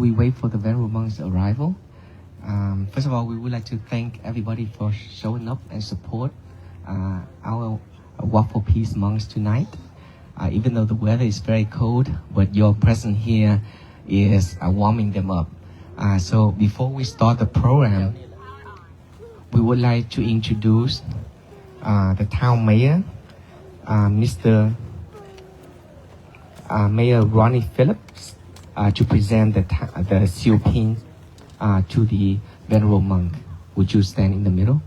we wait for the venerable monk's arrival, first of all, we would like to thank everybody for showing up and support our Walk for Peace monks tonight. Even though the weather is very cold, but your presence here is warming them up. So before we start the program, we would like to introduce the town mayor, Mr. Mayor Ronnie Phillips, to present the seal pin to the venerable monk. Would you stand in the middle?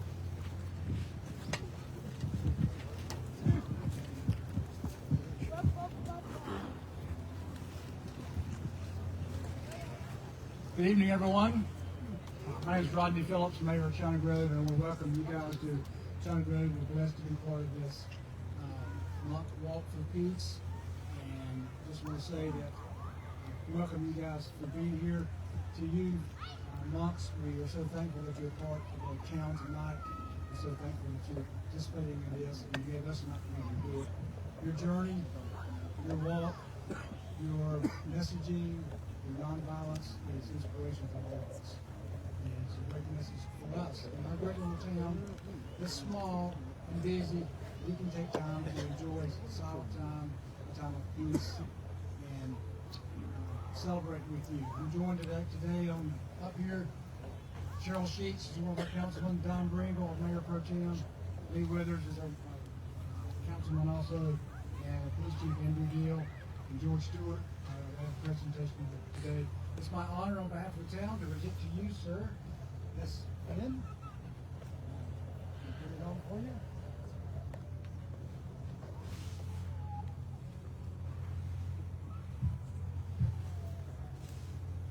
Good evening, everyone. My name is Rodney Phillips, Mayor of China Grove, and we welcome you guys to China Grove. We're blessed to be part of this Walk for Peace. And just want to say that we welcome you guys for being here. To you, monks, we are so thankful that you're part of our town tonight. We're so thankful that you're participating in this and you gave us an opportunity to do it. Your journey, your walk, your messaging, your nonviolence is inspiration for all of us. And it's a great message for us. In our great little town, it's small and busy. We can take time to enjoy silent time, a time of peace, and celebrate with you. I'm joined today on up here. Cheryl Sheets is one of our councilmen. Don Bringle, our Mayor Pro Tem. Lee Withers is our councilman also. And Police Chief Andrew Deal and George Stewart. Presentation today. It's my honor on behalf of the town to present to you, sir, this pin. Put it on for you.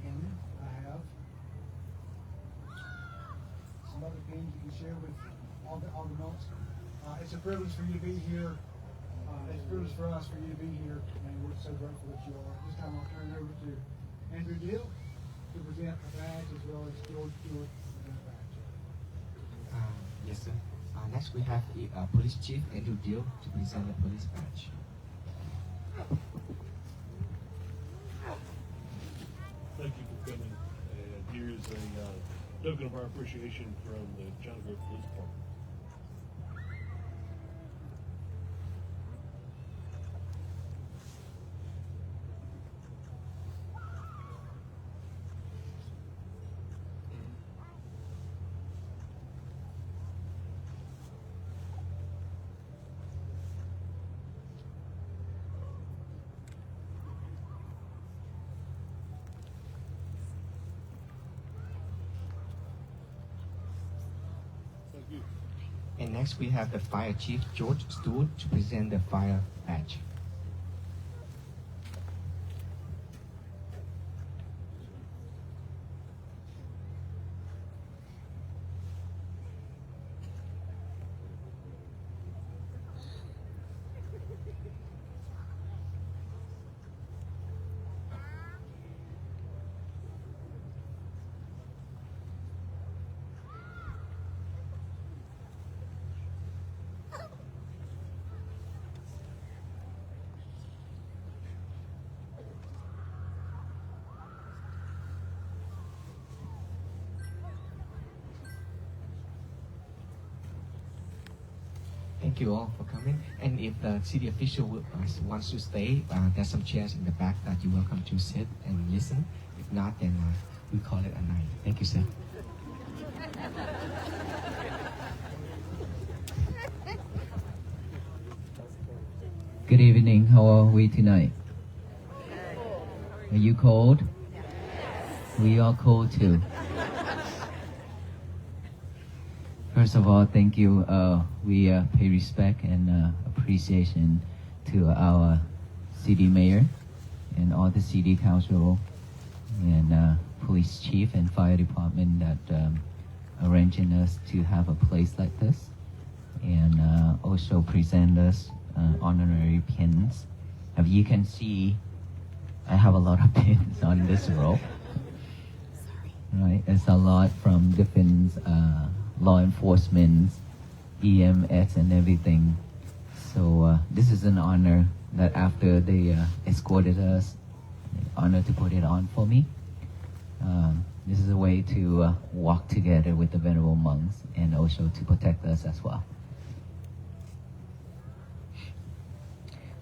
And I have some other pins you can share with all the monks. It's a privilege for you to be here. It's a privilege for us for you to be here, and we're so grateful that you are. This time I'll turn it over to Andrew Deal to present a badge, as well as George Stewart to present a badge. Yes, sir. Next we have Police Chief Andrew Deal to present the police badge. Thank you for coming. And here's a token of our appreciation from the China Grove Police Department. And next we have the Fire Chief George Stewart to present the fire badge. Thank you all for coming. And if the city official wants to stay, there's some chairs in the back that you're welcome to sit and listen. If not, then we call it a night. Thank you, sir. Good evening. How are we tonight? Are you cold? We are cold too. First of all, thank you. We pay respect and appreciation to our city mayor and all the city council and police chief and fire department that arranging us to have a place like this, and also present us honorary pins. As you can see, I have a lot of pins on this rope. Right, it's a lot from different law enforcement, EMS, and everything. So this is an honor that after they escorted us, honor to put it on for me. to walk together with the venerable monks and also to protect us as well.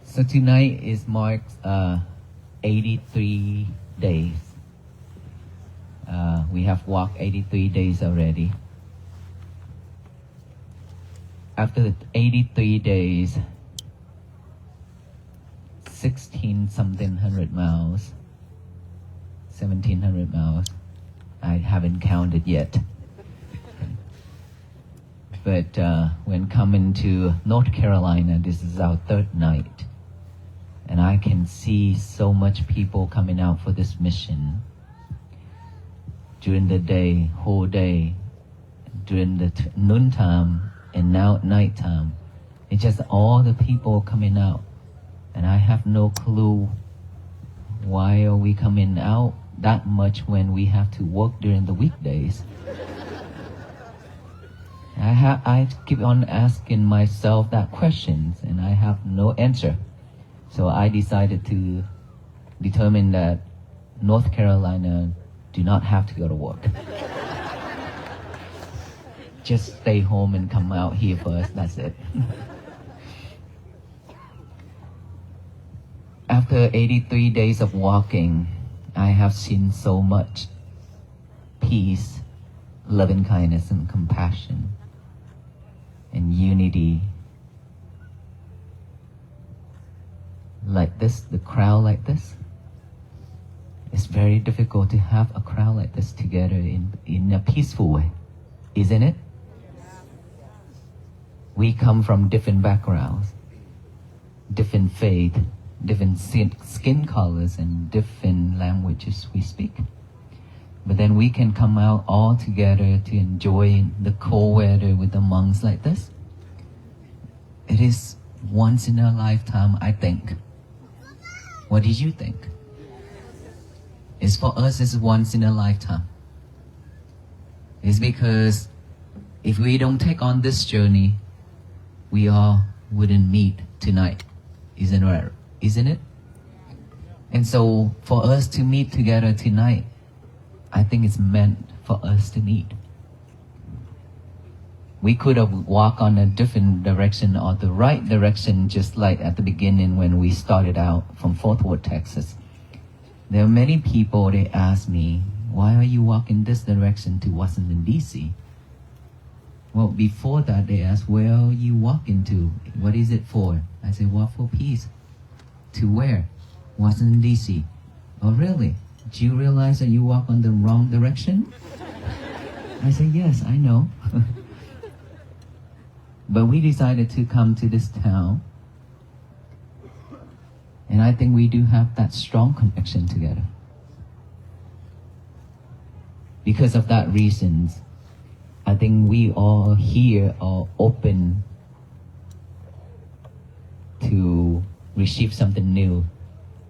So tonight is marks 83 days. We have walked 83 days already. After the 83 days, 1,600 miles, 1,700 miles. I haven't counted yet. But when coming to North Carolina, this is our third night. And I can see so much people coming out for this mission. During the day, whole day, during the noontime, and now at nighttime. It's just all the people coming out. And I have no clue why are we coming out that much when we have to work during the weekdays. I keep on asking myself that questions and I have no answer. So I decided to determine that North Carolina do not have to go to work. Just stay home and come out here first, that's it. After 83 days of walking, I have seen so much peace, loving kindness and compassion and unity. Like this, the crowd like this. It's very difficult to have a crowd like this together in a peaceful way, isn't it? We come from different backgrounds, different faith, different skin colors, and different languages we speak. But then we can come out all together to enjoy the cold weather with the monks like this. It is once in a lifetime, I think. What did you think? It's for us, it's once in a lifetime. It's because if we don't take on this journey, we all wouldn't meet tonight, isn't it? And so for us to meet together tonight, I think it's meant for us to meet. We could have walked on a different direction or the right direction, just like at the beginning when we started out from Fort Worth, Texas. There are many people, they ask me, why are you walking this direction to Washington, D.C.? Well, before that, they asked, where are you walking to? What is it for? I said, walk for peace. To where? Washington, D.C. Oh, really? Do you realize that you walk on the wrong direction? I said, yes, I know. But we decided to come to this town. And I think we do have that strong connection together. Because of that reasons, I think we all here are open to receive something new.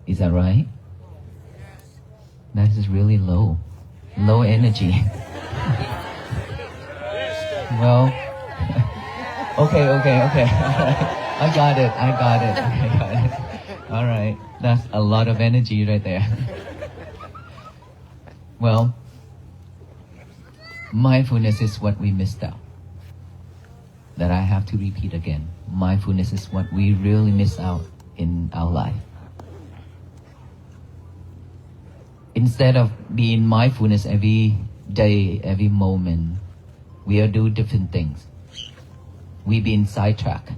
Is that right? That is really low energy. Well, okay. I got it. All right, that's a lot of energy right there. Well, mindfulness is what we missed out. That I have to repeat again. Mindfulness is what we really miss out in our life. Instead of being mindfulness every day, every moment, we are doing different things. We've been sidetracked.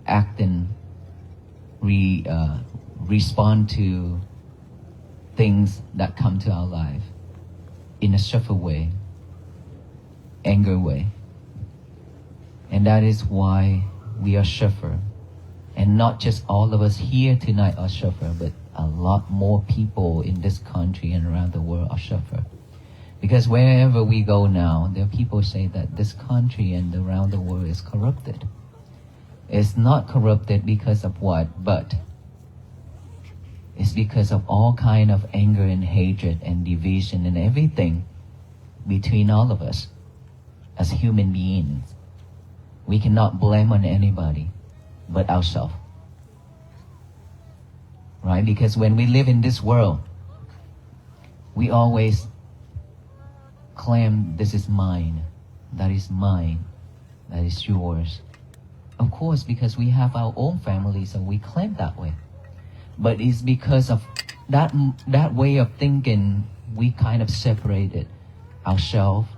Acting, respond to things that come to our life in a suffer way, anger way. And that is why we are suffer. And not just all of us here tonight are suffer, but a lot more people in this country and around the world are suffer. Because wherever we go now, there are people say that this country and around the world is corrupted. It's not corrupted because of what, but it's because of all kind of anger and hatred and division and everything between all of us as human beings. We cannot blame on anybody but ourselves. Right? Because when we live in this world, we always claim this is mine, that is mine, that is yours. Of course, because we have our own family, so we claim that way. But it's because of that way of thinking, we kind of separated ourselves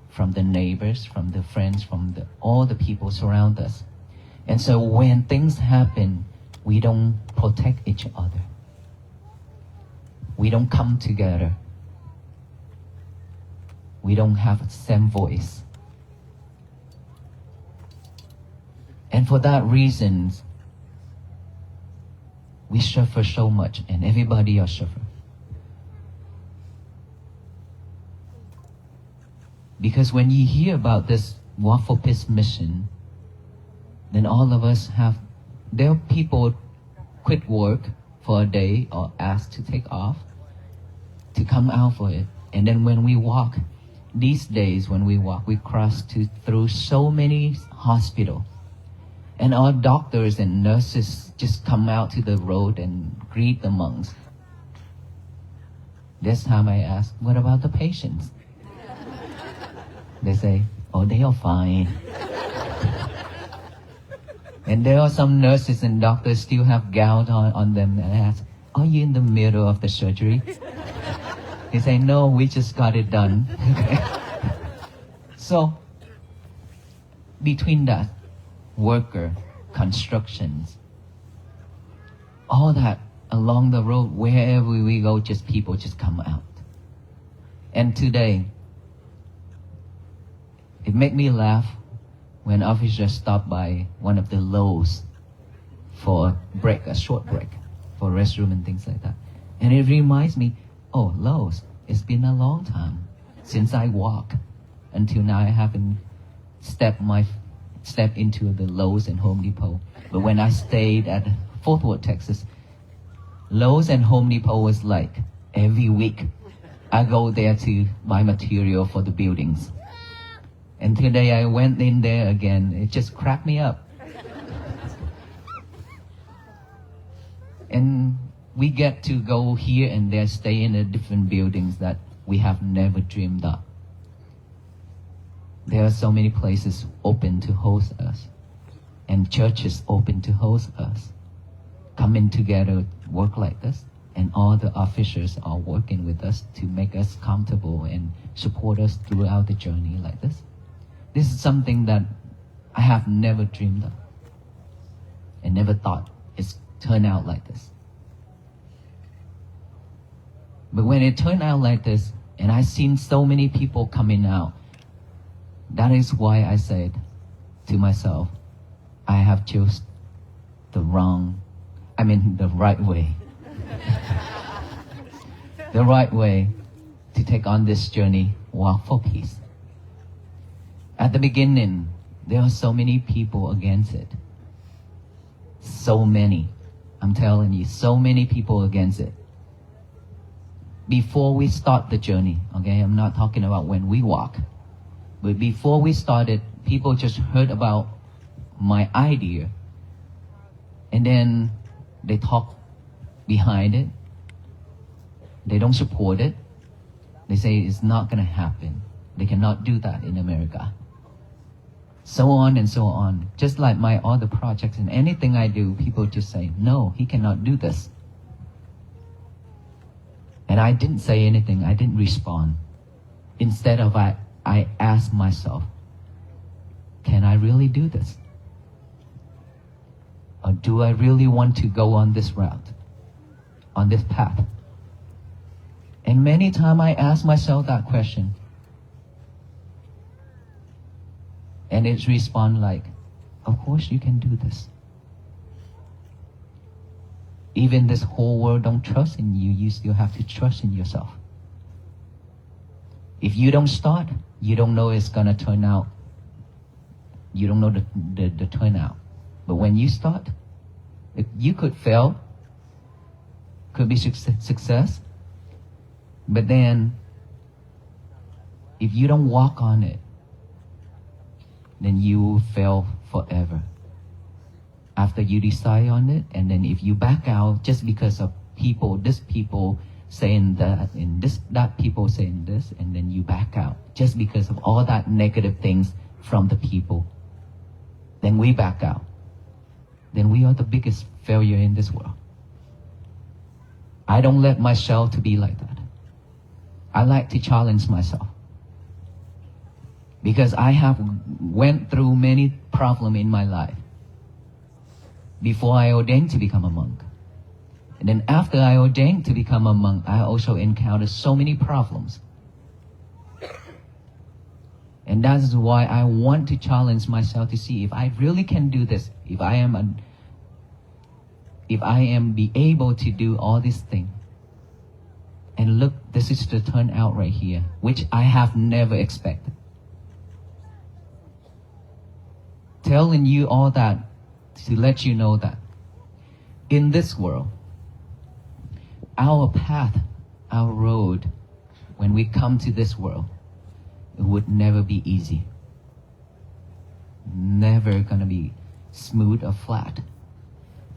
from the neighbors, from the friends, from all the people surround us. And so when things happen, we don't protect each other. We don't come together. We don't have the same voice. And for that reason, we suffer so much, and everybody else suffer. Because when you hear about this Walk for Peace mission, then all of us there are people quit work for a day or asked to take off to come out for it. And then when we walk, these days when we walk, we cross through so many hospitals. And our doctors and nurses just come out to the road and greet the monks. This time I ask, what about the patients? They say, oh, they are fine. And there are some nurses and doctors still have gowns on them, and I ask, are you in the middle of the surgery? They say, no, we just got it done. So, between that, worker, constructions, all that along the road, wherever we go, just people just come out. And today, it made me laugh when officers stopped by one of the Lowe's for a short break, for restroom and things like that. And it reminds me, oh, Lowe's, it's been a long time since I walked. Until now, I haven't stepped into the Lowe's and Home Depot. But when I stayed at Fort Worth, Texas, Lowe's and Home Depot was like every week. I go there to buy material for the buildings. And today I went in there again. It just cracked me up. And we get to go here and there, stay in the different buildings that we have never dreamed of. There are so many places open to host us, and churches open to host us, coming together, work like this, and all the officers are working with us to make us comfortable and support us throughout the journey like this. This is something that I have never dreamed of and never thought it's turned out like this. But when it turned out like this, and I've seen so many people coming out, that is why I said to myself, I have chosen the right way. The right way to take on this journey, Walk for Peace. At the beginning, there are so many people against it. So many. I'm telling you, so many people against it. Before we start the journey, okay, I'm not talking about when we walk, but before we started, people just heard about my idea, and then they talk behind it. They don't support it. They say it's not going to happen. They cannot do that in America. So on and so on. Just like my other projects and anything I do, people just say, no, he cannot do this. And I didn't say anything. I didn't respond. Instead of I asked myself, can I really do this? Or do I really want to go on this route, on this path? And many times I ask myself that question. And it's respond like, of course you can do this. Even this whole world don't trust in you, you still have to trust in yourself. If you don't start, you don't know it's gonna turn out. You don't know the turnout. But when you start, you could fail, could be success, but then if you don't walk on it, then you will fail forever. After you decide on it, and then if you back out just because of people saying that, and this, that people saying this, and then you back out just because of all that negative things from the people. Then we back out. Then we are the biggest failure in this world. I don't let myself to be like that. I like to challenge myself. Because I have went through many problems in my life before I ordained to become a monk. And then after I ordained to become a monk, I also encountered so many problems. And that is why I want to challenge myself to see if I really can do this, if I am be able to do all these things. And look, this is the turnout right here, which I have never expected. Telling you all that to let you know that in this world, our path, our road, when we come to this world, it would never be easy. Never gonna be smooth or flat.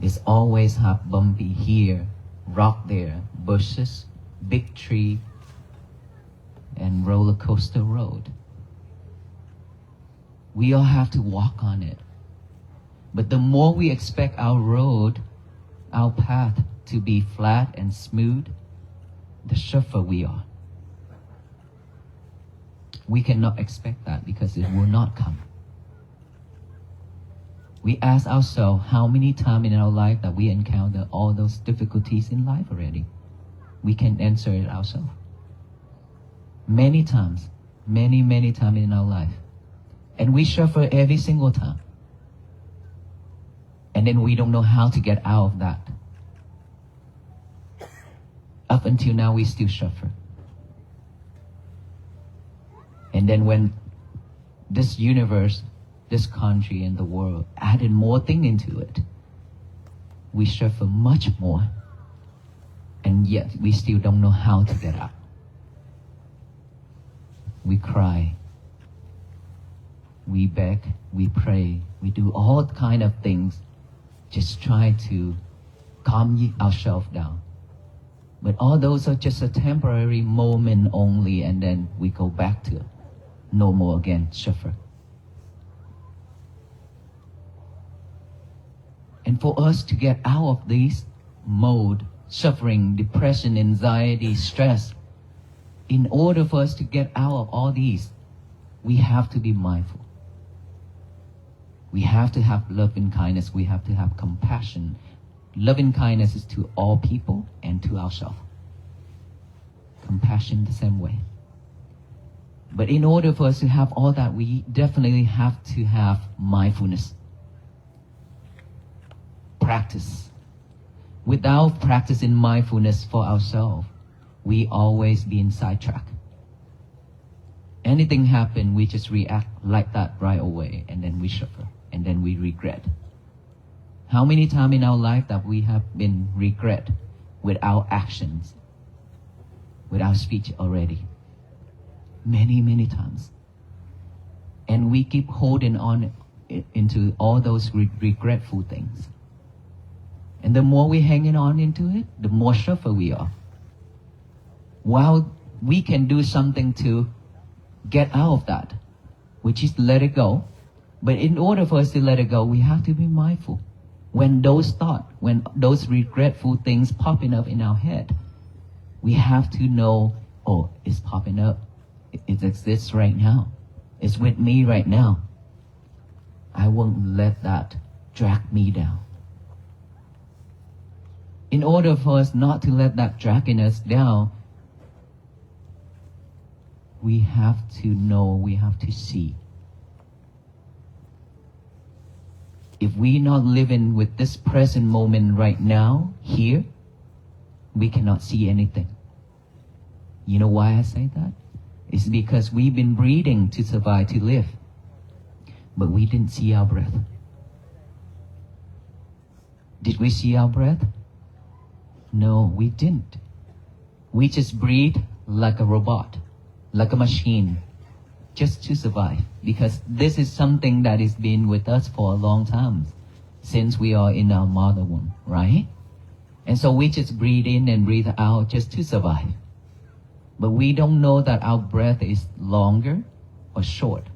It's always have bumpy here, rock there, bushes, big tree, and roller coaster road. We all have to walk on it. But the more we expect our road, our path to be flat and smooth, the suffer we are. We cannot expect that because it will not come. We ask ourselves how many times in our life that we encounter all those difficulties in life already. We can answer it ourselves. Many times, many times in our life. And we suffer every single time. And then we don't know how to get out of that. Up until now, we still suffer. And then when this universe, this country and the world added more thing into it, we suffer much more. And yet we still don't know how to get out. We cry. We beg, we pray, we do all kind of things, just try to calm ourselves down. But all those are just a temporary moment only, and then we go back to normal again, suffer. And for us to get out of this mode, suffering, depression, anxiety, stress, in order for us to get out of all these, we have to be mindful. We have to have love and kindness. We have to have compassion. Love and kindness is to all people and to ourselves. Compassion the same way. But in order for us to have all that, we definitely have to have mindfulness. Practice. Without practicing mindfulness for ourselves, we always be in sidetrack. Anything happen, we just react like that right away, and then we suffer, and then we regret. How many times in our life that we have been regret with our actions, with our speech already? Many times. And we keep holding on into all those regretful things. And the more we're hanging on into it, the more suffer we are. While we can do something to get out of that, which is let it go. But in order for us to let it go, we have to be mindful. When those thoughts, when those regretful things popping up in our head, we have to know, oh, it's popping up. It exists right now. It's with me right now. I won't let that drag me down. In order for us not to let that dragging us down, we have to know, we have to see. If we're not living with this present moment right now, here, we cannot see anything. You know why I say that? It's because we've been breathing to survive, to live. But we didn't see our breath. Did we see our breath? No, we didn't. We just breathe like a robot, like a machine, just to survive. Because this is something that has been with us for a long time, since we are in our mother womb, right? And so we just breathe in and breathe out just to survive. But we don't know that our breath is longer or short.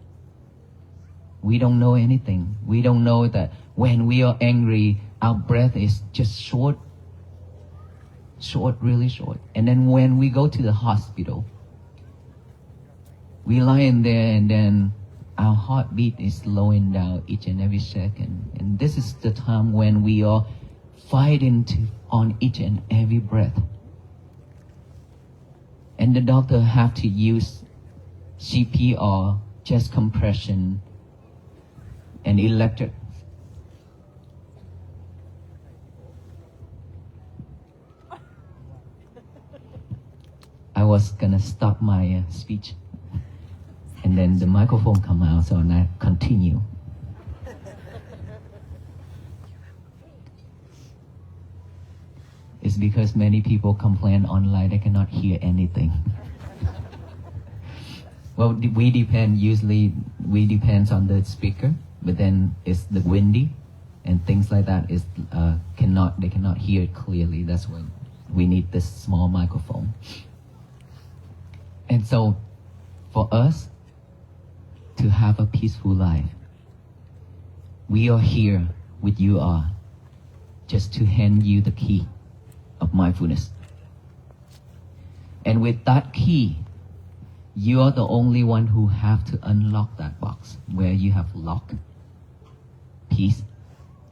We don't know anything. We don't know that when we are angry, our breath is just short, really short. And then when we go to the hospital, we lie in there and then our heartbeat is slowing down each and every second. And this is the time when we are fighting on each and every breath. And the doctor have to use CPR, chest compression, and electric. I was gonna stop my speech, and then the microphone come out, so I continue. It's because many people complain online they cannot hear anything. Well, we depends on the speaker, but then it's the windy and things like that is they cannot hear it clearly. That's why we need this small microphone. And so for us to have a peaceful life, we are here with you all just to hand you the key of mindfulness. And with that key, you are the only one who have to unlock that box where you have locked peace,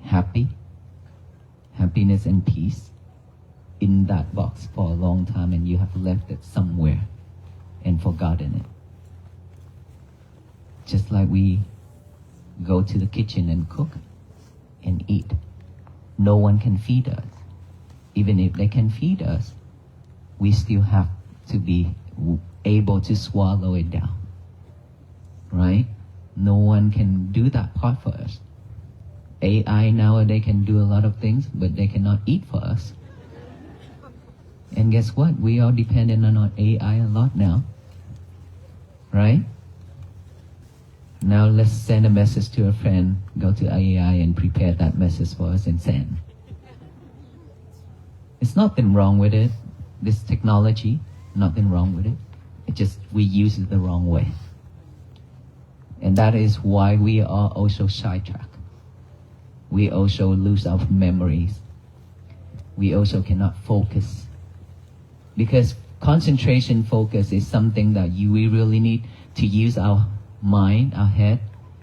happiness and peace in that box for a long time, and you have left it somewhere and forgotten it. Just like we go to the kitchen and cook and eat. No one can feed us. Even if they can feed us, we still have to be able to swallow it down. Right? No one can do that part for us. AI nowadays can do a lot of things, but they cannot eat for us. And guess what? We are dependent on our AI a lot now. Right? Now let's send a message to a friend, go to AI and prepare that message for us and send. It's nothing wrong with it. This technology, nothing wrong with it. It just, we use it the wrong way. And that is why we are also sidetracked. We also lose our memories. We also cannot focus. Because concentration focus is something that we really need to use our mind, our head,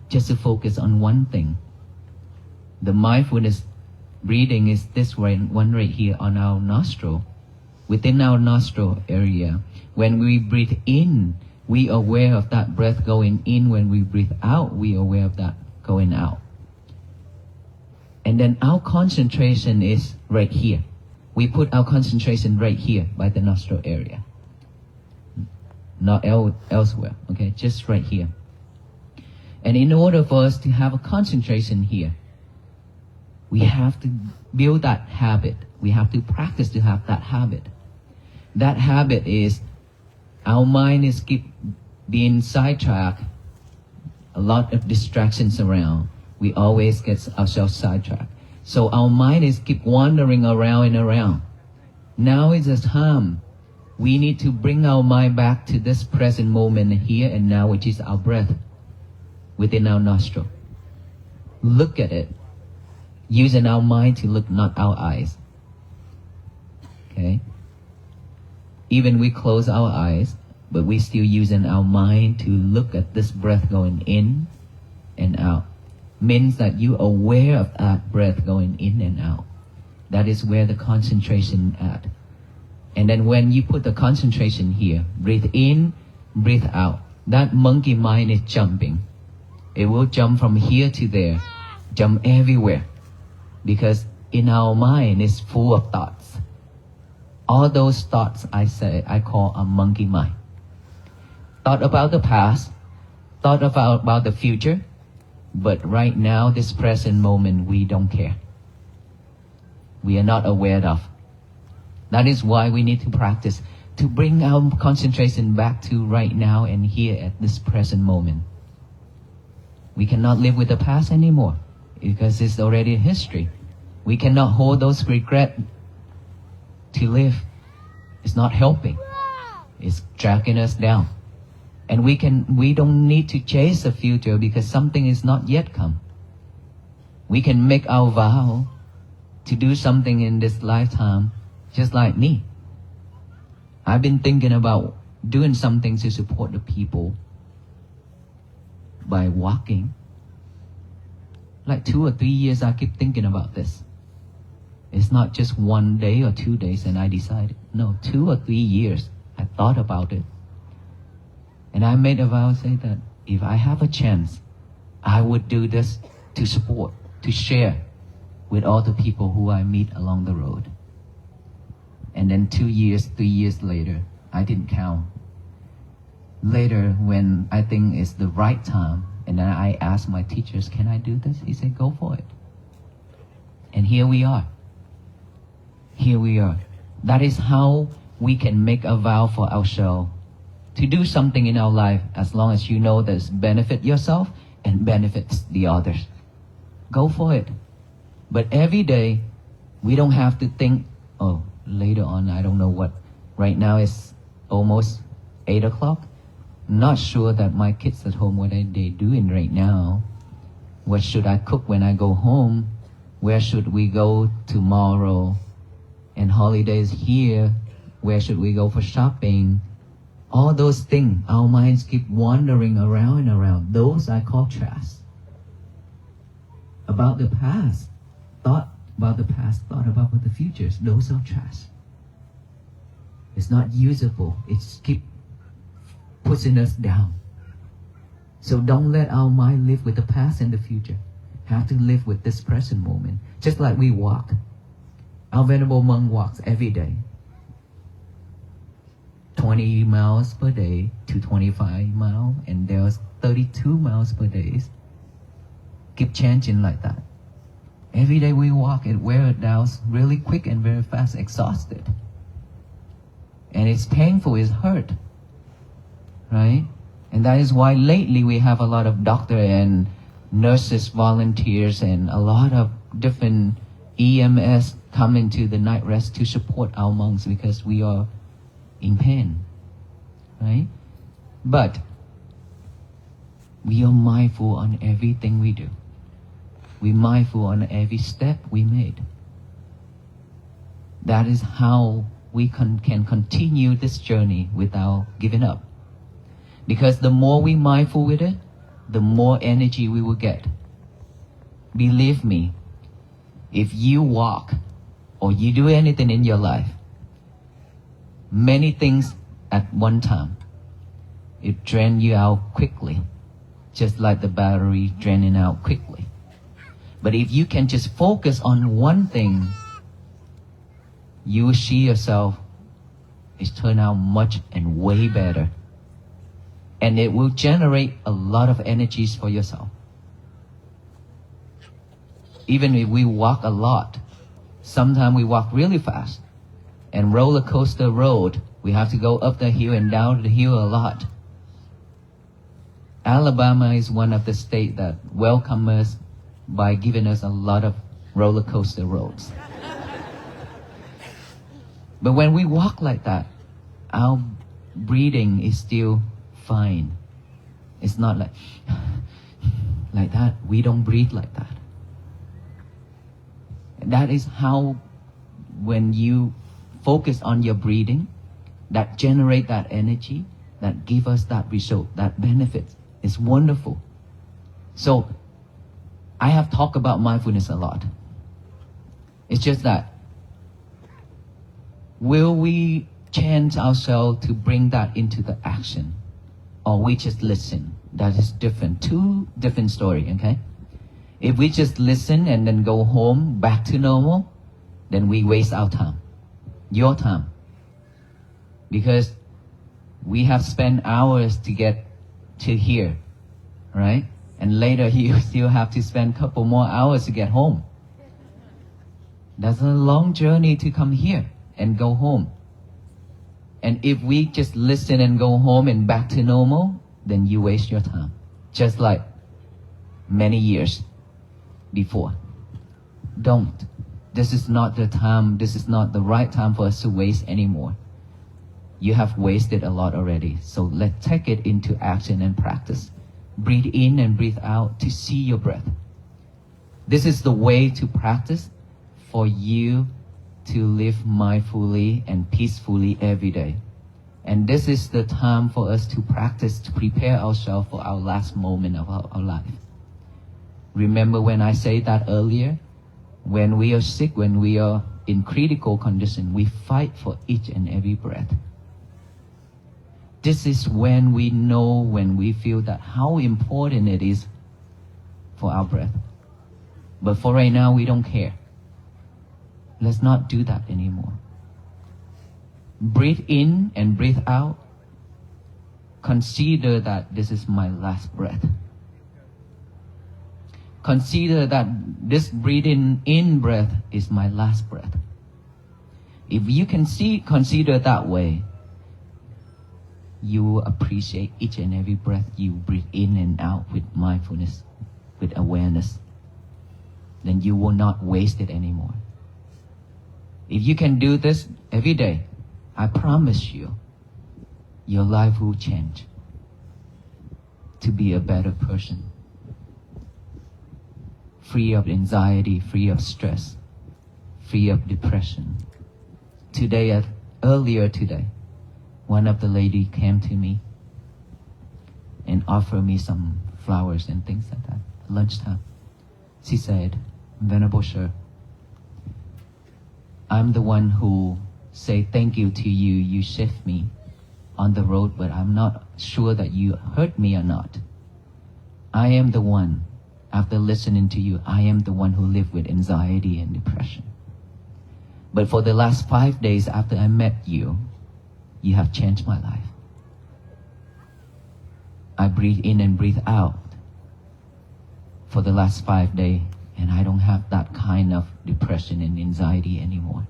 just to focus on one thing. The mindfulness breathing is this one right here on our nostril. Within our nostril area, when we breathe in, we are aware of that breath going in. When we breathe out, we are aware of that going out. And then our concentration is right here. We put our concentration right here by the nostril area. Not elsewhere, okay? Just right here. And in order for us to have a concentration here, we have to build that habit. We have to practice to have that habit. That habit is our mind is keep being sidetracked. A lot of distractions around. We always get ourselves sidetracked. So our mind is keep wandering around and around. Now is the time we need to bring our mind back to this present moment here and now, which is our breath within our nostril. Look at it. Using our mind to look, not our eyes. Okay? Even we close our eyes, but we still using our mind to look at this breath going in and out. Means that you are aware of that breath going in and out. That is where the concentration at. And then when you put the concentration here, breathe in, breathe out. That monkey mind is jumping. It will jump from here to there, jump everywhere. Because in our mind is full of thoughts. All those thoughts I call a monkey mind. Thought about the past, thought about the future, but right now, this present moment, we don't care. We are not aware of. That is why we need to practice to bring our concentration back to right now and here at this present moment. We cannot live with the past anymore because it's already history. We cannot hold those regrets to live. It's not helping. It's dragging us down. And we don't need to chase the future because something is not yet come. We can make our vow to do something in this lifetime, just like me. I've been thinking about doing something to support the people by walking. Like 2 or 3 years I keep thinking about this. It's not just 1 day or 2 days and I decided. No, 2 or 3 years I thought about it. And I made a vow, say that if I have a chance, I would do this to support, to share with all the people who I meet along the road. And then 2 years, 3 years later, I didn't count. Later, when I think it's the right time, and then I asked my teachers, can I do this? He said, go for it. And here we are. Here we are. That is how we can make a vow for ourselves to do something in our life as long as you know there's benefit yourself and benefits the others. Go for it. But every day, we don't have to think, oh, later on, I don't know what. Right now it's almost 8 o'clock. Not sure that my kids at home, what are they doing right now? What should I cook when I go home? Where should we go tomorrow? And holidays here, where should we go for shopping? All those things, our minds keep wandering around and around. Those I call trash. About the past, thought about the past, thought about the futures. Those are trash. It's not usable. It's keep pushing us down. So don't let our mind live with the past and the future. Have to live with this present moment. Just like we walk. Our venerable monk walks every day. 20 miles per day to 25 miles, and there's 32 miles per day. Keep changing like that. Every day we walk, it wears down really quick and very fast, exhausted. And it's painful, it's hurt. Right? And that is why lately we have a lot of doctors and nurses, volunteers, and a lot of different EMS come into the night rest to support our monks because we are in pain, right? But we are mindful on everything we do. We're mindful on every step we made. That is how we can continue this journey without giving up. Because the more we mindful with it, the more energy we will get. Believe me, if you walk or you do anything in your life, many things at one time, it drains you out quickly, just like the battery draining out quickly. But if you can just focus on one thing, you will see yourself, it's turned out much and way better. And it will generate a lot of energies for yourself. Even if we walk a lot, sometimes we walk really fast. And roller coaster road, we have to go up the hill and down the hill a lot. Alabama is one of the states that welcome us by giving us a lot of roller coaster roads. But when we walk like that, our breathing is still fine. It's not like like that. We don't breathe like that. And that is how, when you focus on your breathing, that generate that energy, that give us that result, that benefit. It's wonderful. So I have talked about mindfulness a lot. It's just that, will we change ourselves to bring that into the action, or we just listen? That is different. Two different story, okay? If we just listen and then go home back to normal, then we waste our time, your time, because we have spent hours to get to here, right? And later you still have to spend a couple more hours to get home. That's a long journey to come here and go home. And if we just listen and go home and back to normal, then you waste your time, just like many years before. Don't This is not the time, this is not the right time for us to waste anymore. You have wasted a lot already. So let's take it into action and practice. Breathe in and breathe out to see your breath. This is the way to practice for you to live mindfully and peacefully every day. And this is the time for us to practice, to prepare ourselves for our last moment of our life. Remember when I said that earlier? When we are sick, when we are in critical condition, we fight for each and every breath. This is when we know, when we feel that how important it is for our breath. But for right now, we don't care. Let's not do that anymore. Breathe in and breathe out. Consider that this is my last breath. Consider that this breathing in breath is my last breath. If you can consider that way, you will appreciate each and every breath you breathe in and out with mindfulness, with awareness. Then you will not waste it anymore. If you can do this every day, I promise you, your life will change to be a better person. Free of anxiety, free of stress, free of depression. Earlier today, one of the ladies came to me and offered me some flowers and things like that. Lunchtime. She said, "Venerable sir, I'm the one who say thank you to you. You saved me on the road, but I'm not sure that you hurt me or not. I am the one, after listening to you, I am the one who lived with anxiety and depression. But for the last 5 days after I met you, you have changed my life. I breathe in and breathe out for the last 5 days, and I don't have that kind of depression and anxiety anymore.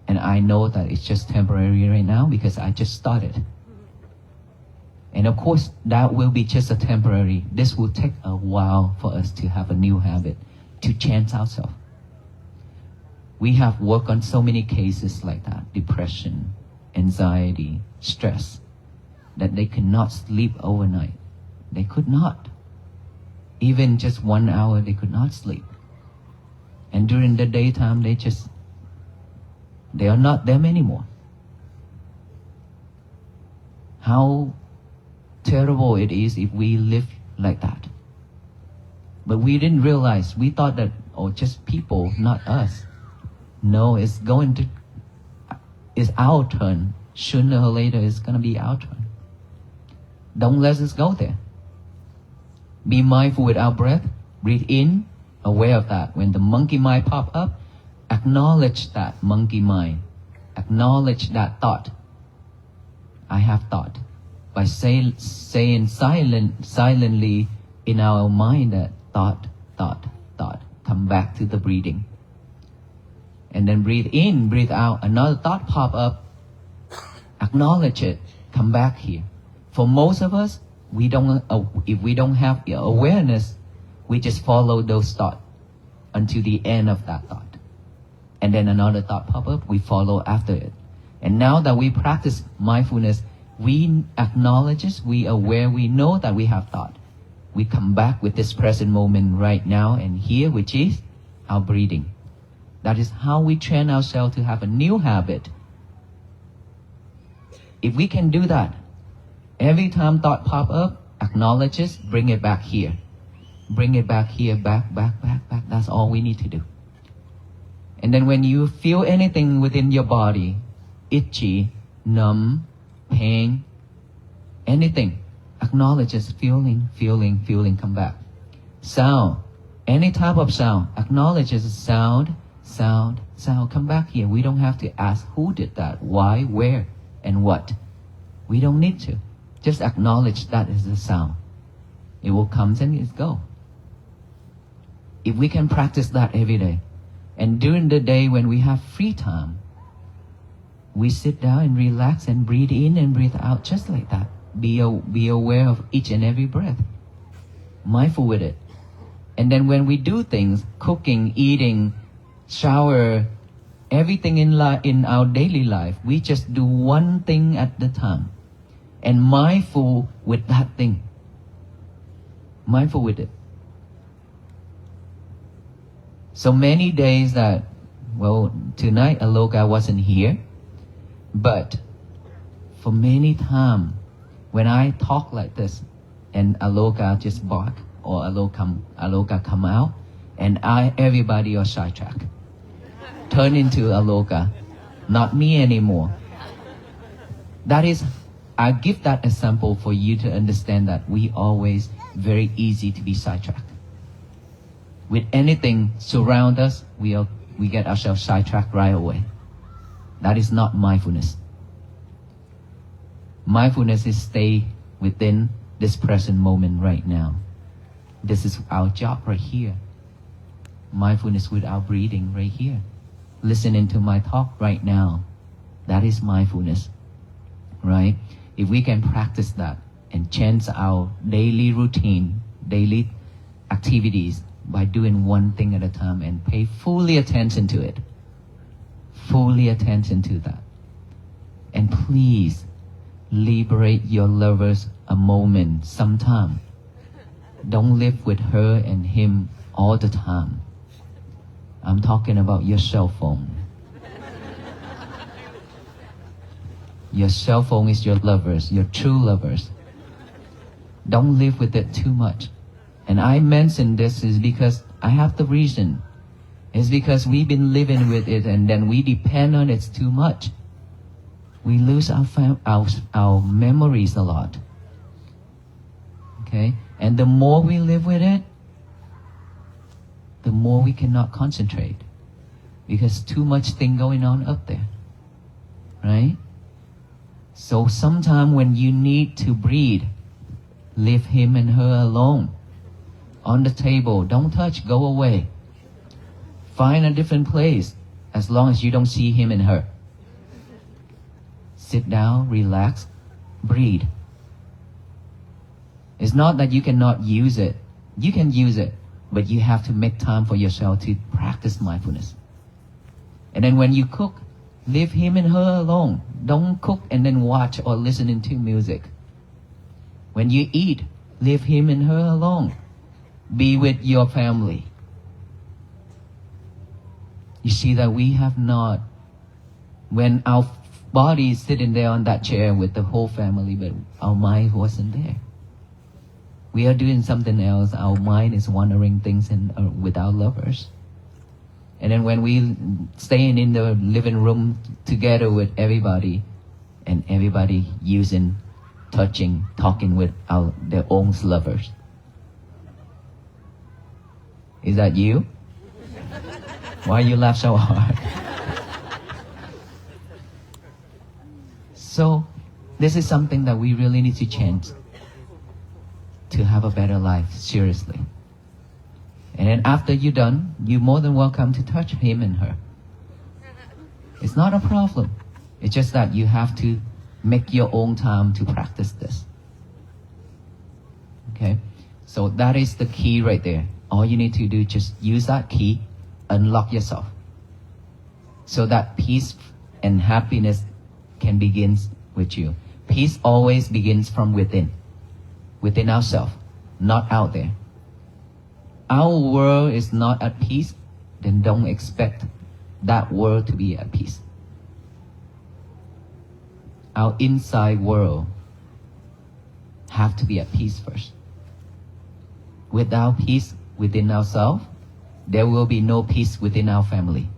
And I know that it's just temporary right now because I just started. And of course, that will be just a temporary. This will take a while for us to have a new habit, to change ourselves. We have worked on so many cases like that, depression, anxiety, stress, that they could not sleep overnight. They could not. Even just 1 hour, they could not sleep. And during the daytime, they are not them anymore. How terrible it is if we live like that. But we didn't realize, we thought that, just people, not us. No, it's our turn. Sooner or later, it's going to be our turn. Don't let us go there. Be mindful with our breath. Breathe in, aware of that. When the monkey mind pop up, acknowledge that monkey mind. Acknowledge that thought. I have thought. By saying silently in our mind that thought. Come back to the breathing. And then breathe in, breathe out. Another thought pop up. Acknowledge it. Come back here. For most of us, if we don't have awareness, we just follow those thoughts until the end of that thought. And then another thought pop up, we follow after it. And now that we practice mindfulness, we acknowledge it, we aware, we know that we have thought. We come back with this present moment right now and here, which is our breathing. That is how we train ourselves to have a new habit. If we can do that, every time thought pop up, acknowledge it, bring it back here. Bring it back here, back. That's all we need to do. And then when you feel anything within your body, itchy, numb, pain, anything, acknowledge it, feeling, come back. Sound, any type of sound, acknowledge it, sound, come back here. We don't have to ask who did that, why, where, and what. We don't need to. Just acknowledge that is the sound. It will come and it go. If we can practice that every day, and during the day when we have free time, we sit down and relax and breathe in and breathe out just like that. Be aware of each and every breath. Mindful with it. And then when we do things, cooking, eating, shower, everything in our daily life. We just do one thing at the time, and mindful with that thing. Mindful with it. So many days that, well, tonight Aloka wasn't here, but for many times when I talk like this and Aloka just bark or Aloka come out and everybody are sidetracked, turn into Aloka, not me anymore. That is, I give that example for you to understand that we always very easy to be sidetracked. With anything surround us, we get ourselves sidetracked right away. That is not mindfulness. Mindfulness is stay within this present moment right now. This is our job right here. Mindfulness with our breathing right here. Listening to my talk right now. That is mindfulness, right? If we can practice that and change our daily routine, daily activities by doing one thing at a time and pay fully attention to it. Fully attention to that. And please, liberate your lovers a moment, sometime. Don't live with her and him all the time. I'm talking about your cell phone. Your cell phone is your lovers, your true lovers. Don't live with it too much. And I mention this is because I have the reason. It's because we've been living with it and then we depend on it too much. We lose our memories a lot. Okay? And the more we live with it, the more we cannot concentrate. Because too much thing going on up there. Right? So sometime when you need to breathe, leave him and her alone. On the table, don't touch, go away. Find a different place, as long as you don't see him and her. Sit down, relax, breathe. It's not that you cannot use it. You can use it, but you have to make time for yourself to practice mindfulness. And then when you cook, leave him and her alone. Don't cook and then watch or listen to music. When you eat, leave him and her alone. Be with your family. You see that we have not, when our body is sitting there on that chair with the whole family, but our mind wasn't there. We are doing something else. Our mind is wandering things with our lovers. And then when we staying in the living room together with everybody, and everybody using, touching, talking with their own lovers. Is that you? Why you laugh so hard? So, this is something that we really need to change to have a better life, seriously. And then after you're done, you're more than welcome to touch him and her. It's not a problem. It's just that you have to make your own time to practice this. Okay? So that is the key right there. All you need to do is just use that key, unlock yourself. So that peace and happiness can begin with you. Peace always begins from within ourselves, not out there. Our world is not at peace, then don't expect that world to be at peace. Our inside world have to be at peace first. Without peace within ourselves, there will be no peace within our family.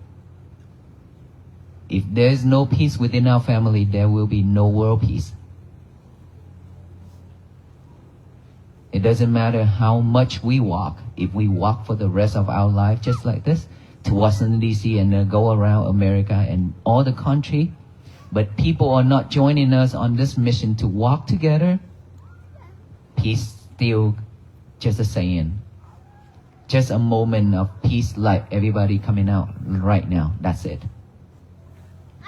If there is no peace within our family, there will be no world peace. It doesn't matter how much we walk. If we walk for the rest of our life just like this, to Washington D.C. and then go around America and all the country, but people are not joining us on this mission to walk together, peace still just a saying. Just a moment of peace like everybody coming out right now. That's it.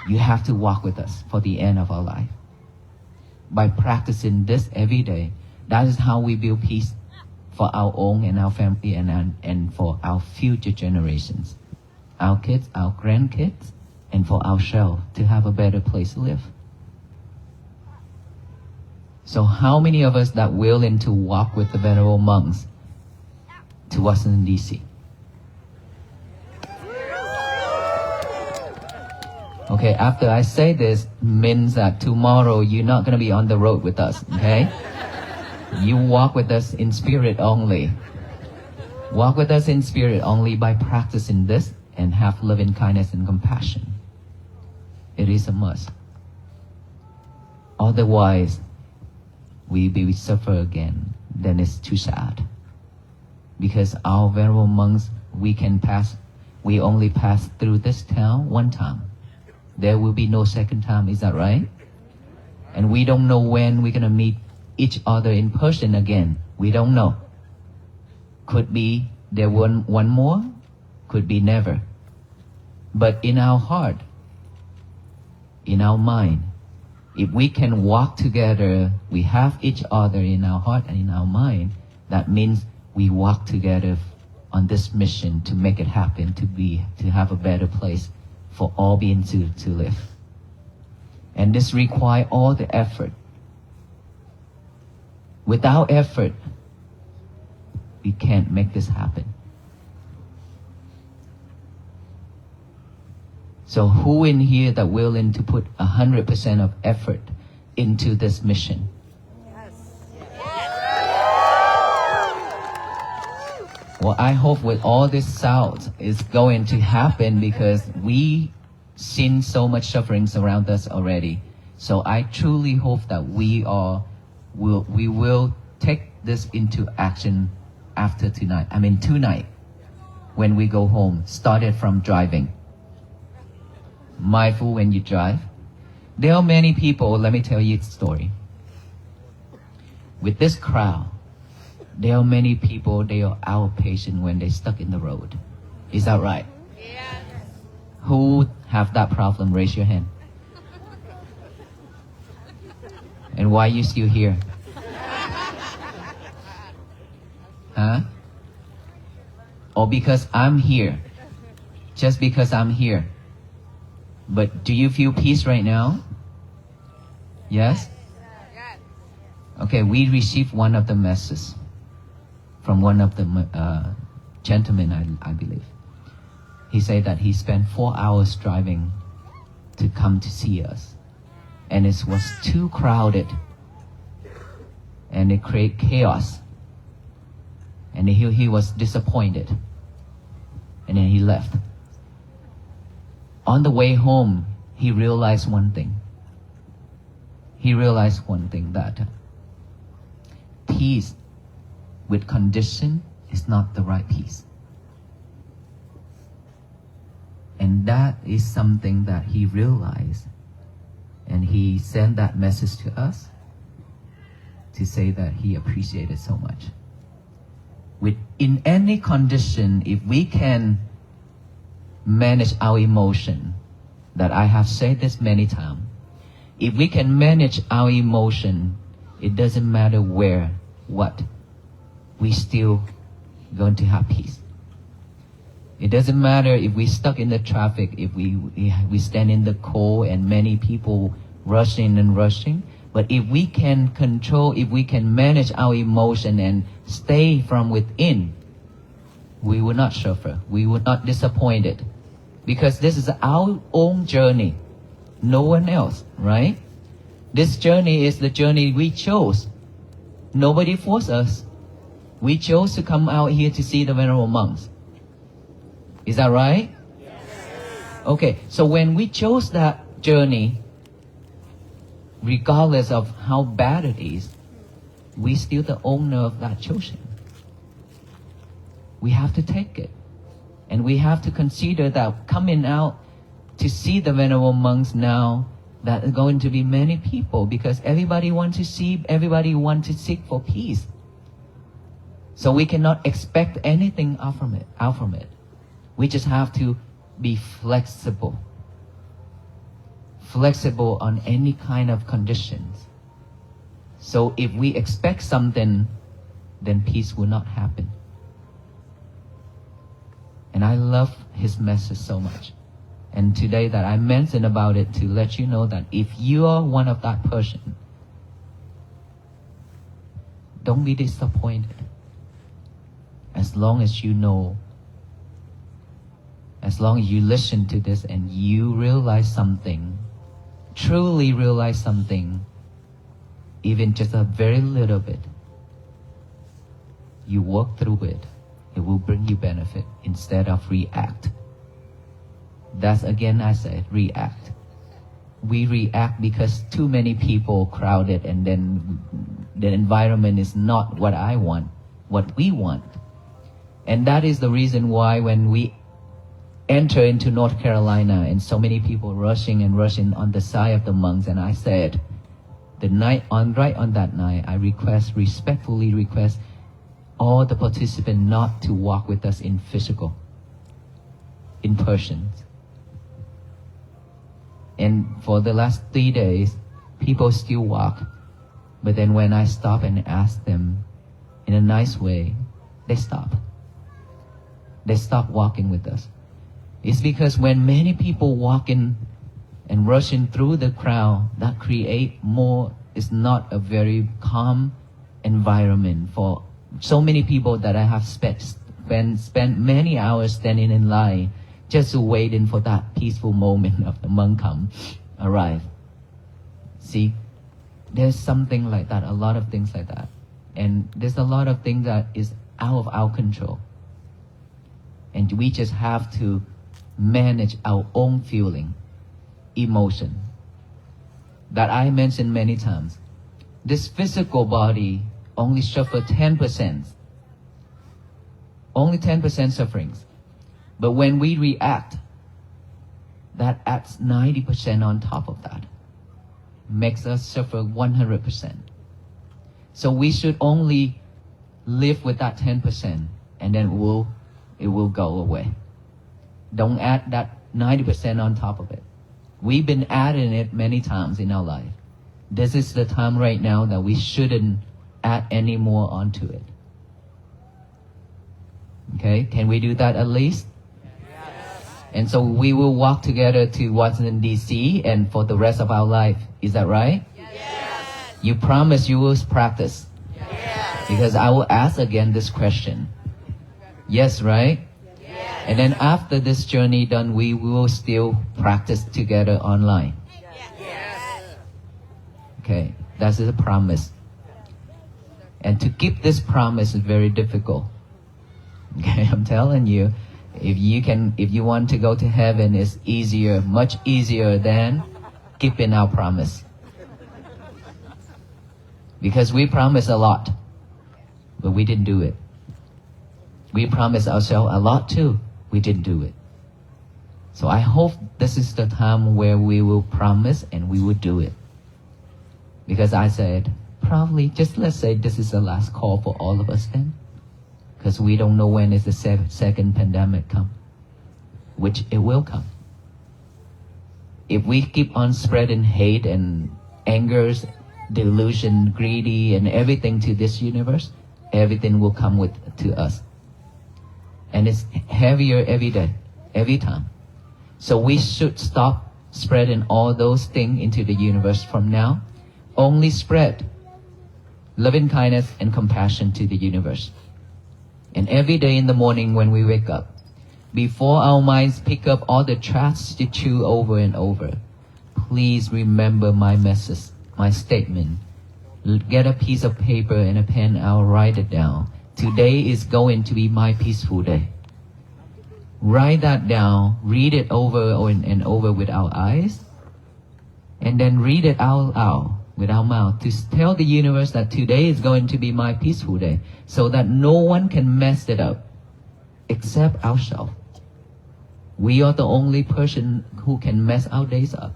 You have to walk with us for the end of our life. By practicing this every day, that is how we build peace for our own and our family and for our future generations. our kids, our grandkids, and for ourselves to have a better place to live. So how many of us that willing to walk with the venerable monks to Washington, D.C.? Okay, after I say this, means that tomorrow you're not going to be on the road with us, okay? You walk with us in spirit only. Walk with us in spirit only by practicing this and have loving kindness and compassion. It is a must. Otherwise, we suffer again. Then it's too sad. Because our venerable monks, we only pass through this town one time. There will be no second time, is that right? And we don't know when we're going to meet each other in person again. We don't know. Could be there one more, could be never. But in our heart, in our mind, if we can walk together, we have each other in our heart and in our mind, that means we walk together on this mission to make it happen, to have a better place for all beings to live. And this requires all the effort. Without effort, we can't make this happen. So who in here that willing to put 100% of effort into this mission? Well, I hope with all this sound is going to happen because we seen so much sufferings around us already. So I truly hope that we will take this into action after tonight. Tonight, when we go home, started from driving. Mindful when you drive. There are many people, let me tell you a story. With this crowd, there are many people, they are outpatient when they're stuck in the road. Is that right? Yeah. Who have that problem? Raise your hand. And why are you still here? Huh? Or because I'm here. Just because I'm here. But do you feel peace right now? Yes? Okay, we received one of the messages from one of the gentlemen, I believe. He said that he spent 4 hours driving to come to see us. And it was too crowded. And it created chaos. And he was disappointed. And then he left. On the way home, he realized one thing. That peace with condition is not the right peace. And that is something that he realized. And he sent that message to us to say that he appreciated so much. In any condition, if we can manage our emotion, that I have said this many times, if we can manage our emotion, it doesn't matter where, what, we still going to have peace. It doesn't matter if we stuck in the traffic, if we stand in the cold and many people rushing, but if we can control, if we can manage our emotion and stay from within, we will not suffer, we will not disappointed. Because this is our own journey, no one else, right? This journey is the journey we chose. Nobody forced us. We chose to come out here to see the venerable monks. Is that right? Yes. Okay, so when we chose that journey, regardless of how bad it is, we still the owner of that choosing. We have to take it. And we have to consider that coming out to see the venerable monks now, that are going to be many people because everybody wants to see, everybody wants to seek for peace. So we cannot expect anything out from it. We just have to be flexible. Flexible on any kind of conditions. So if we expect something, then peace will not happen. And I love his message so much. And today that I mentioned about it to let you know that if you are one of that person, don't be disappointed. As long as you know, as long as you listen to this and you realize something, truly realize something, even just a very little bit, you work through it, it will bring you benefit instead of react. That's again, I said, react. We react because too many people crowded and then the environment is not what I want, what we want. And that is the reason why when we enter into North Carolina and so many people rushing on the side of the monks, and I said, right on that night, I respectfully request all the participants not to walk with us in person. And for the last 3 days, people still walk. But then when I stop and ask them in a nice way, they stop. They stop walking with us. It's because when many people walking and rushing through the crowd, that create more, it's not a very calm environment for so many people that I have spent many hours standing in line just waiting for that peaceful moment of the monk arrive. See, there's something like that, a lot of things like that. And there's a lot of things that is out of our control. And we just have to manage our own feeling, emotion. That I mentioned many times. This physical body only suffer 10%. Only 10% sufferings. But when we react, that adds 90% on top of that. Makes us suffer 100%. So we should only live with that 10% and then it will go away. Don't add that 90% on top of it. We've been adding it many times in our life. This is the time right now that we shouldn't add any more onto it. Okay, can we do that at least? Yes. And so we will walk together to Washington, D.C. and for the rest of our life. Is that right? Yes. You promise you will practice? Yes. Because I will ask again this question. Yes, right? Yes. And then after this journey done, we will still practice together online. Yes. Okay, that's a promise. And to keep this promise is very difficult. Okay, I'm telling you, if you want to go to heaven, it's easier, much easier than keeping our promise. Because we promise a lot, but we didn't do it. We promised ourselves a lot too, we didn't do it. So I hope this is the time where we will promise and we will do it. Because I said, probably, just let's say this is the last call for all of us then. Because we don't know when is the second pandemic come, which it will come. If we keep on spreading hate and angers, delusion, greedy, and everything to this universe, everything will come to us. And it's heavier every day, every time. So we should stop spreading all those things into the universe from now. Only spread loving kindness and compassion to the universe. And every day in the morning when we wake up, before our minds pick up all the trash to chew over and over, please remember my message, my statement. Get a piece of paper and a pen, I'll write it down. Today is going to be my peaceful day. Write that down, read it over and over with our eyes, and then read it out loud with our mouth to tell the universe that today is going to be my peaceful day, so that no one can mess it up except ourselves. We are the only person who can mess our days up.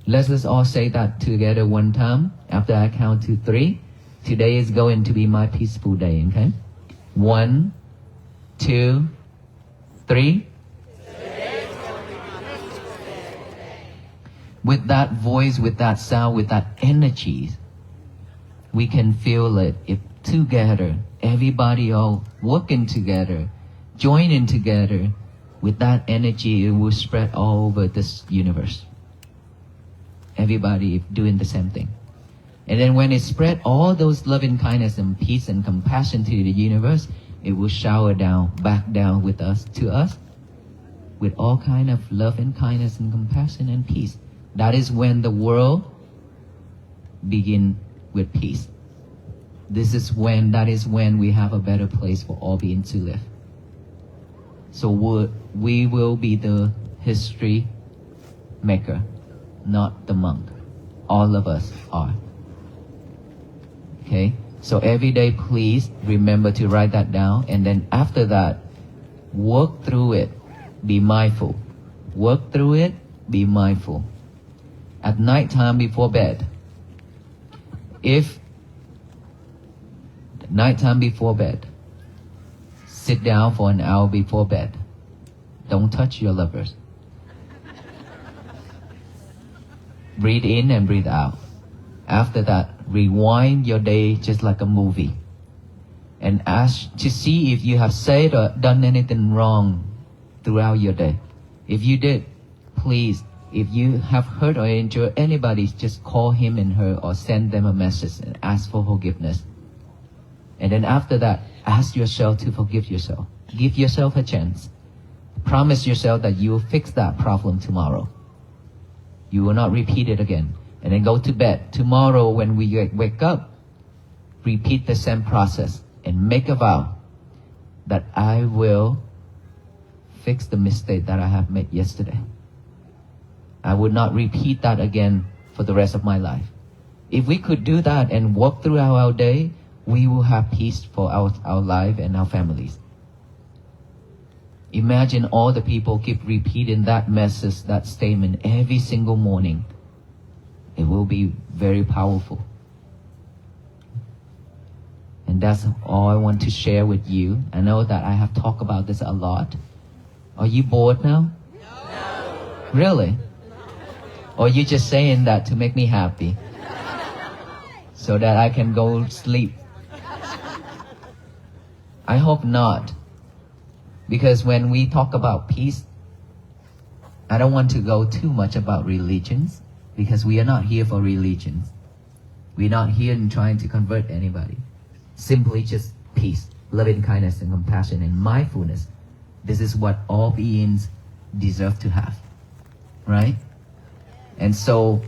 Let's just all say that together one time after I count to 3. Today is going to be my peaceful day, okay? 1, 2, 3. With that voice, with that sound, with that energy, we can feel it. If together, everybody all working together, joining together, with that energy, it will spread all over this universe. Everybody doing the same thing. And then when it spread all those loving kindness and peace and compassion to the universe, it will shower down, back down with us, to us, with all kind of love and kindness and compassion and peace. That is when the world begin with peace. That is when we have a better place for all beings to live. So we will be the history maker, not the monk. All of us are. Okay? So every day, please remember to write that down. And then after that, work through it. Be mindful. Work through it. Be mindful. At night time before bed, nighttime before bed, sit down for an hour before bed. Don't touch your lovers. Breathe in and breathe out. After that, rewind your day just like a movie. And ask to see if you have said or done anything wrong throughout your day. If you did, please, if you have hurt or injured anybody, just call him and her or send them a message and ask for forgiveness. And then after that, ask yourself to forgive yourself. Give yourself a chance. Promise yourself that you will fix that problem tomorrow. You will not repeat it again. And then go to bed. Tomorrow when we wake up, repeat the same process and make a vow that I will fix the mistake that I have made yesterday. I would not repeat that again for the rest of my life. If we could do that and walk throughout our day, we will have peace for our life and our families. Imagine all the people keep repeating that message, that statement every single morning. It will be very powerful. And that's all I want to share with you. I know that I have talked about this a lot. Are you bored now? No. Really? Or are you just saying that to make me happy? So that I can go sleep? I hope not. Because when we talk about peace, I don't want to go too much about religions, because we are not here for religions. We're not here in trying to convert anybody. Simply just peace, loving kindness and compassion and mindfulness. This is what all beings deserve to have, right? And so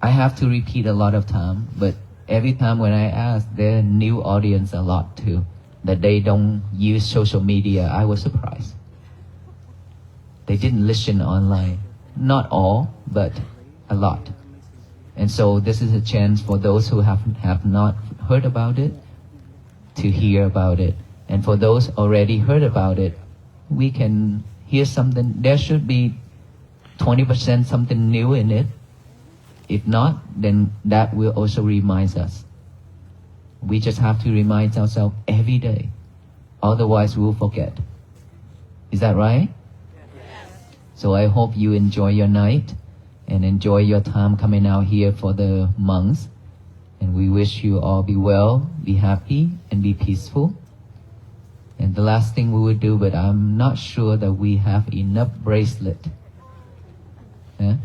I have to repeat a lot of time, but every time when I ask, there are new audience a lot too, that they don't use social media. I was surprised. They didn't listen online. Not all, but a lot. And so this is a chance for those who have not heard about it to hear about it. And for those already heard about it, we can hear something. There should be 20% something new in it. If not, then that will also remind us. We just have to remind ourselves every day. Otherwise, we'll forget. Is that right? Yes. So I hope you enjoy your night and enjoy your time coming out here for the monks. And we wish you all be well, be happy, and be peaceful. And the last thing we will do, but I'm not sure that we have enough bracelet. Yeah?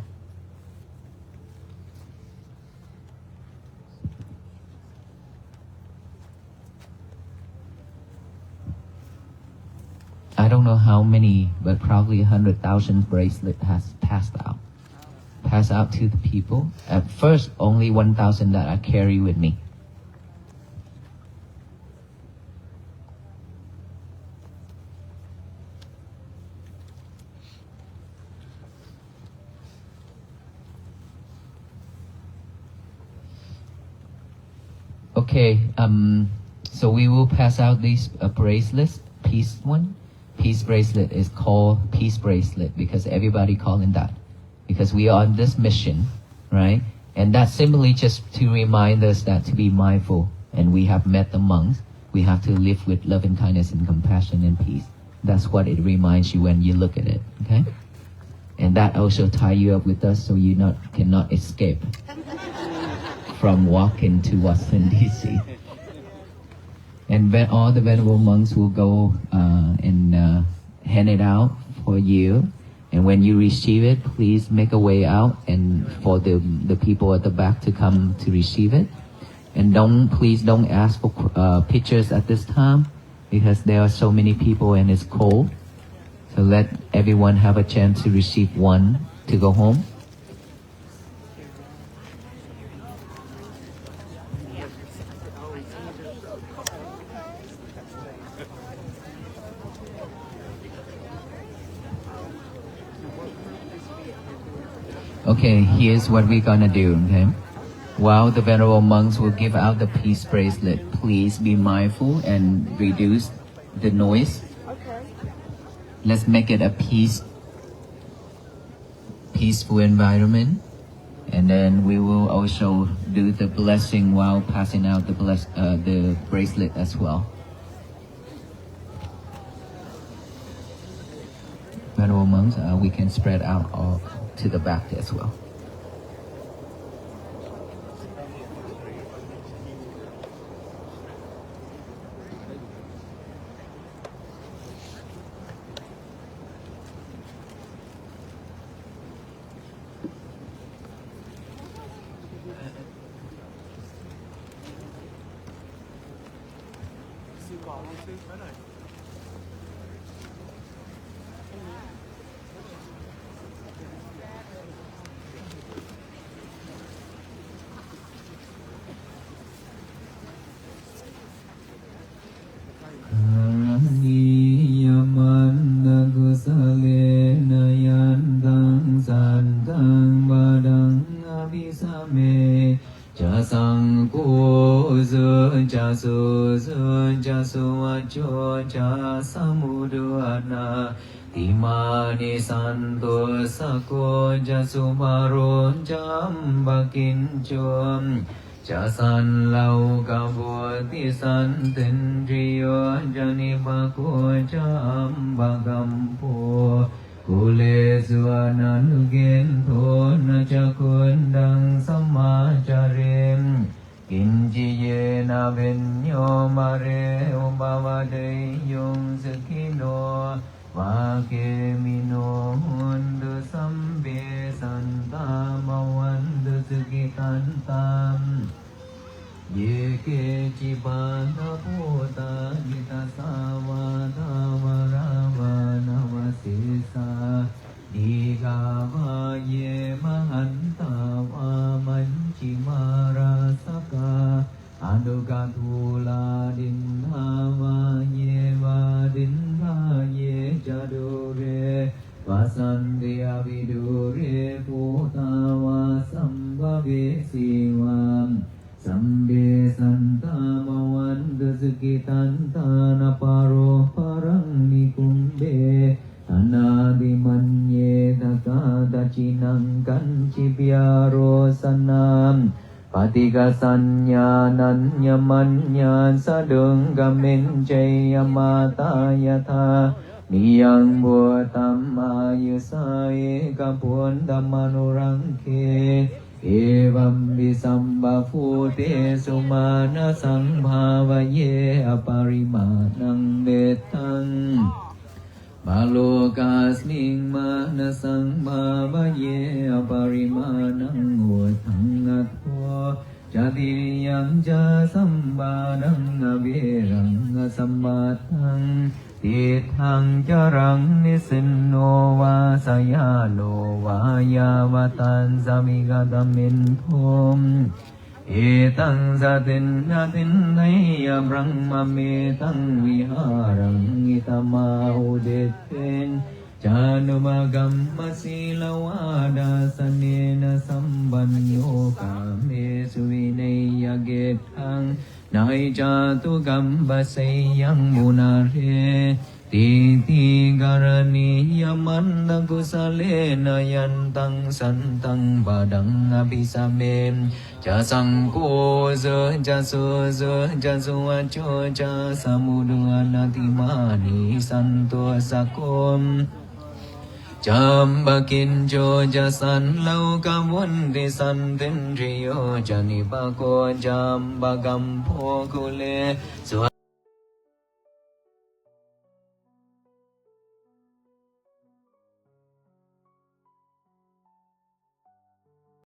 I don't know how many, but probably 100,000 bracelet has passed out to the people. At first, only 1,000 that I carry with me. Okay, so we will pass out these bracelets. Peace one. Peace bracelet is called peace bracelet because everybody calling that. Because we are on this mission, right? And that's simply just to remind us that to be mindful. And we have met the monks. We have to live with love and kindness and compassion and peace. That's what it reminds you when you look at it, okay? And that also tie you up with us so you cannot escape from walking to Washington, D.C. And all the venerable monks will go and hand it out for you. And when you receive it, please make a way out and for the people at the back to come to receive it. And please don't ask for pictures at this time because there are so many people and it's cold. So let everyone have a chance to receive one to go home. Okay, here's what we're gonna do, okay? While the venerable monks will give out the peace bracelet, please be mindful and reduce the noise. Let's make it a peaceful environment. And then we will also do the blessing while passing out the bracelet as well. Venerable monks, we can spread out all to the back as well. Imani santo sako jasumaro jambakinchom jasan lau kaboti santendriyo janibako jambagampo kule suananuginto nachakundang samacharim kinjiye na vinyo mare ubavade yung sakino Vake mino hundu sambe santa mawandu sukitantam Yeke cibanda puta gita savada varava navasisa Digava ye mahanta vamanchi marasaka Anugatula dinhava ye vadinha ye jadure Vasandiya vidure putava sambhave sivam Sambe santa mavandu sukitanta naparo parang nikumbe Anadimanye takada cinang kancibiyaro sanam Patiga sanya nanya manya sadung gamin jaya mata yatha Niyang buatam ayusaye kapun damanurangke Evam bisamba fute sumana sangbhavaye aparimanang detang Malokasming manasang bhavaye aparimanang utang atho Jatiriyang jasambadang avirang asambatang Tithang jarang nisinno vasayano vayavatan samigadam thom Etang satin natin naya brahma metang viharang itama udeten Janumagam masilawada sanena sambanyo kame suvinaya getang Nai jatu gambasayang munare Titi garani yamanda kusalena yantang santang badang abhisamem Jasangko ze jasu acho jasamudu anatimani santo sakom Jambakinjo jasan lau kamundi santendriyo janibako jambagampo kule